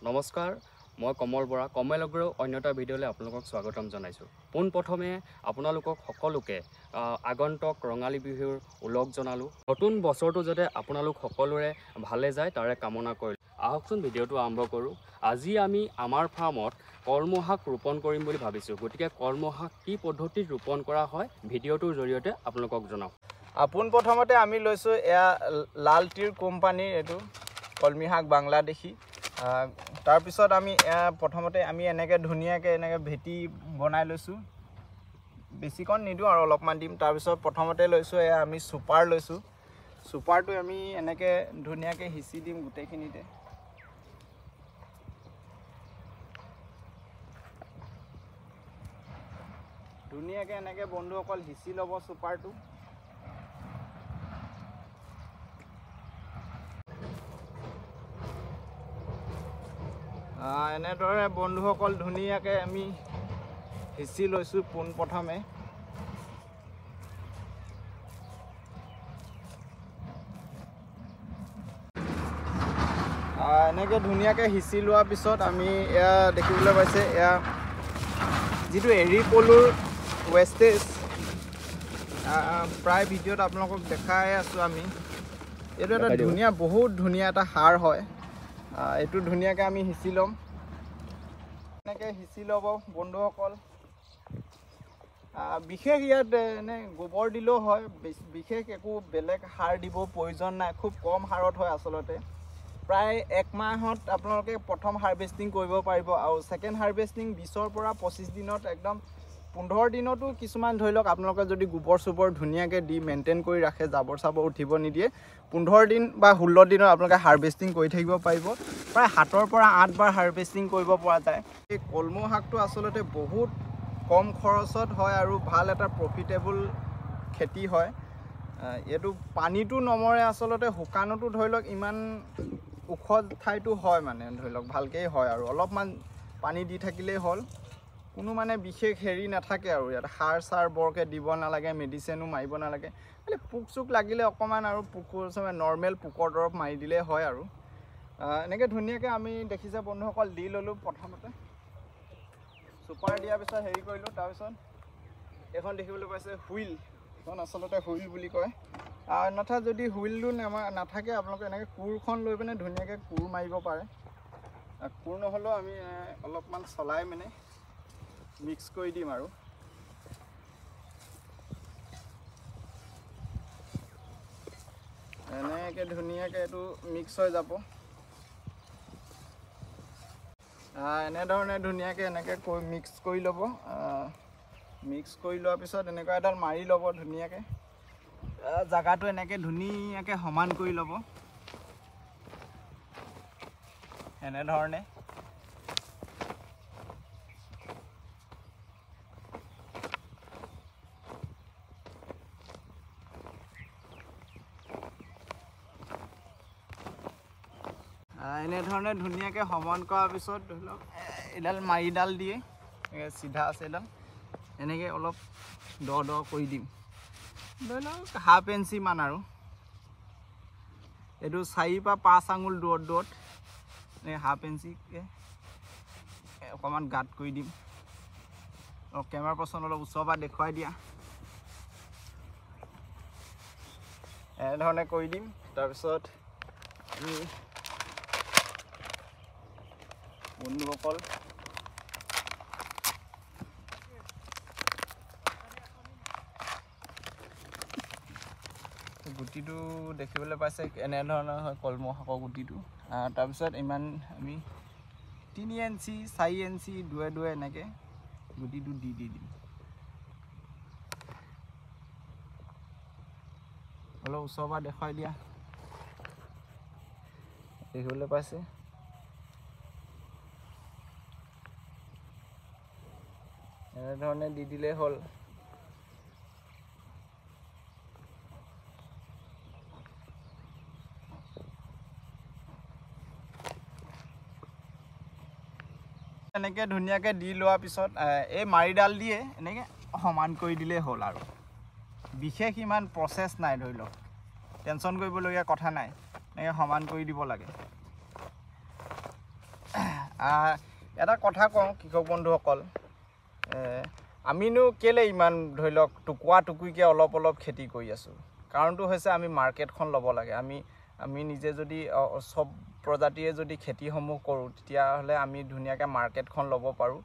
নমস্কাৰ, মই কমল বৰা কমলগ্ৰ অন্যটা ভিডিঅ'লৈ আপোনালোকক স্বাগতম জনাইছোঁ। পোনপ্ৰথমে আপোনালোকক সকলোকে আগন্তুক ৰঙালী বিহুৰ ওলগ জনালোঁ। নতুন বছৰটো যাতে আপোনালোক সকলোৰে ভালে যায় তাৰে কামনা কৰিলোঁ। আহকচোন ভিডিঅ'টো আৰম্ভ কৰোঁ। আজি আমি আমাৰ ফাৰ্মত কলমৌ শাক ৰোপণ কৰিম বুলি ভাবিছোঁ। গতিকে কলমৌ শাক কি পদ্ধতিত ৰোপণ কৰা হয় ভিডিঅ'টোৰ জৰিয়তে আপোনালোকক জনাওঁ। পোনপ্ৰথমতে আমি লৈছোঁ এয়া লাল টিৰ কোম্পানীৰ এইটো কলমি শাক বাংলাদেশী। তাৰপিছত আমি প্ৰথমতে আমি এনেকৈ ধুনীয়াকৈ এনেকৈ ভেটি বনাই লৈছোঁ। বেছিকণ নিদিওঁ আৰু অলপমান দিম। তাৰপিছত প্ৰথমতে লৈছোঁ এয়া আমি চুপাৰ লৈছোঁ। চুপাৰটো আমি এনেকৈ ধুনীয়াকৈ সিঁচি দিম গোটেইখিনিতে। ধুনীয়াকৈ এনেকৈ বন্ধুসকল সিঁচি ল'ব চুপাৰটো। এনেদৰে বন্ধুসকল ধুনীয়াকৈ আমি সিঁচি লৈছোঁ পোনপ্ৰথমে। এনেকৈ ধুনীয়াকৈ সিঁচি লোৱাৰ পিছত আমি এয়া দেখিবলৈ পাইছে এয়া যিটো এৰী পলুৰ ৱেষ্টেজ প্ৰায় ভিডিঅ'ত আপোনালোকক দেখাই আছোঁ আমি। এইটো এটা ধুনীয়া বহুত ধুনীয়া এটা সাৰ হয়। এইটো ধুনীয়াকৈ আমি সিঁচি ল'ম। এনেকৈ সিঁচি ল'ব বন্ধুসকল। বিশেষ ইয়াত এনে গোবৰ দিলেও হয়, বিশেষ একো বেলেগ সাৰ দিব প্ৰয়োজন নাই। খুব কম সাৰত হয় আচলতে। প্ৰায় 1 মাহত আপোনালোকে প্ৰথম হাৰ্ভেষ্টিং কৰিব পাৰিব আৰু ছেকেণ্ড হাৰ্ভেষ্টিং 20ৰ পৰা 25 দিনত একদম 15 দিনতো কিছুমান ধৰি লওক আপোনালোকে যদি গোবৰ চোবৰ ধুনীয়াকৈ দি মেইনটেইন কৰি ৰাখে, জাবৰ চাবৰ উঠিব নিদিয়ে, 15 দিন বা 16 দিনত আপোনালোকে হাৰ্ভেষ্টিং কৰি থাকিব পাৰিব। প্ৰায় 7ৰ পৰা 8 বাৰ হাৰ্ভেষ্টিং কৰিব পৰা যায়। এই কলমৌ শাকটো আচলতে বহুত কম খৰচত হয় আৰু ভাল এটা প্ৰফিটেবল খেতি হয়। এইটো পানীটো নমৰে আচলতে, শুকানতো ধৰি লওক ইমান ওখ ঠাইটো হয় মানে ধৰি লওক ভালকেই হয় আৰু অলপমান পানী দি থাকিলেই হ'ল। কোনো মানে বিশেষ হেৰি নাথাকে আৰু ইয়াত সাৰ চাৰ বৰকৈ দিব নালাগে, মেডিচিনো মাৰিব নালাগে। খালি পোক চোক লাগিলে অকণমান আৰু নৰ্মেল পোকৰ দৰৱ মাৰি দিলেই হয় আৰু। এনেকৈ ধুনীয়াকৈ আমি দেখিছে বন্ধুসকল দি ল'লোঁ। প্ৰথমতে চুপাৰ দিয়াৰ পিছত হেৰি কৰিলোঁ। তাৰপিছত এইখন দেখিবলৈ পাইছে হুইল, এইখন আচলতে হুইল বুলি কয়। অন্যথা যদি হুইলটো নাথাকে আপোনালোকে এনেকৈ কোৰখন লৈ পিনে ধুনীয়াকৈ কোৰ মাৰিব পাৰে। কোৰ নহ'লেও আমি অলপমান চলাই মানে মিক্স কৰি দিম আৰু। এনেকৈ ধুনীয়াকৈ এইটো মিক্স হৈ যাব। এনেধৰণে ধুনীয়াকৈ এনেকৈ মিক্স কৰি ল'ব। মিক্স কৰি লোৱাৰ পিছত এনেকুৱা এডাল মাৰি ল'ব ধুনীয়াকৈ। জেগাটো এনেকৈ ধুনীয়াকৈ সমান কৰি ল'ব এনেধৰণে। এনেধৰণে ধুনীয়াকৈ সমান কৰাৰ পিছত ধৰি লওক এডাল মাৰিডাল দিয়ে চিধা আছে এডাল, এনেকৈ অলপ দ কৰি দিম। ধৰি লওক ½ ইঞ্চি মান আৰু। এইটো 4 পৰা 5 আঙুল দূৰত এনেকৈ ½ ইঞ্চিকৈ অকণমান গাঁত কৰি দিম। অলপ কেমেৰা পাৰ্চন অলপ ওচৰৰ পৰা দেখুৱাই দিয়া। এনেধৰণে কৰি দিম। তাৰপিছত আমি বন্ধুসকল গুটিটো দেখিবলৈ পাইছে এনেধৰণৰ হয় কলমৌ শাকৰ গুটিটো। তাৰপিছত ইমান আমি 3 ইঞ্চি 4 ইঞ্চি দুৱে এনেকৈ গুটিটো দি দিম। অলপ ওচৰৰ পৰা দেখুৱাই দিয়া। দেখিবলৈ পাইছে এনেধৰণে দি দিলেই হ'ল। এনেকৈ ধুনীয়াকৈ দি লোৱাৰ পিছত এই মাৰিডাল দিয়ে এনেকৈ সমান কৰি দিলেই হ'ল আৰু। বিশেষ ইমান প্ৰচেছ নাই, ধৰি লওক টেনশ্যন কৰিবলগীয়া কথা নাই। এনেকৈ সমান কৰি দিব লাগে। এটা কথা কওঁ কৃষক বন্ধুসকল, আমিনো কেলে ইমান ধৰি লওক টুকুৰিকৈ অলপ অলপ খেতি কৰি আছোঁ? কাৰণটো হৈছে আমি মাৰ্কেটখন ল'ব লাগে। আমি নিজে যদি চব প্ৰজাতিয়ে যদি খেতিসমূহ কৰোঁ তেতিয়াহ'লে আমি ধুনীয়াকৈ মাৰ্কেটখন ল'ব পাৰোঁ।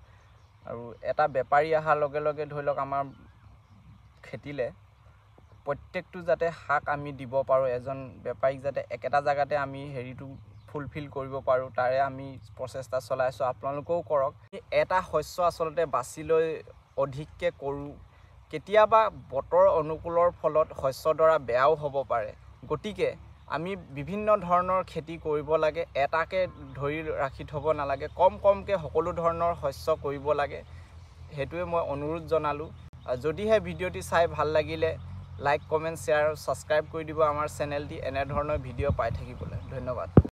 আৰু এটা বেপাৰী অহাৰ লগে লগে ধৰি লওক আমাৰ খেতিলে প্ৰত্যেকটো যাতে শাক আমি দিব পাৰোঁ, এজন বেপাৰীক যাতে একেটা জেগাতে আমি হেৰিটো ফুলফিল কৰিব পাৰোঁ, তাৰে আমি প্ৰচেষ্টা চলাই আছোঁ। আপোনালোকেও কৰক। এটা শস্য আচলতে বাছি লৈ অধিককৈ কৰোঁ, কেতিয়াবা বতৰ অনুকূলৰ ফলত শস্যডৰা বেয়াও হ'ব পাৰে। গতিকে আমি বিভিন্ন ধৰণৰ খেতি কৰিব লাগে, এটাকে ধৰি ৰাখি থ'ব নালাগে, কমকৈ সকলো ধৰণৰ শস্য কৰিব লাগে। সেইটোৱে মই অনুৰোধ জনালোঁ। যদিহে ভিডিঅ'টি চাই ভাল লাগিলে লাইক, কমেণ্ট, শ্বেয়াৰ, ছাবস্ক্ৰাইব কৰি দিব আমাৰ চেনেলটি এনেধৰণৰ ভিডিঅ' পাই থাকিবলৈ। ধন্যবাদ।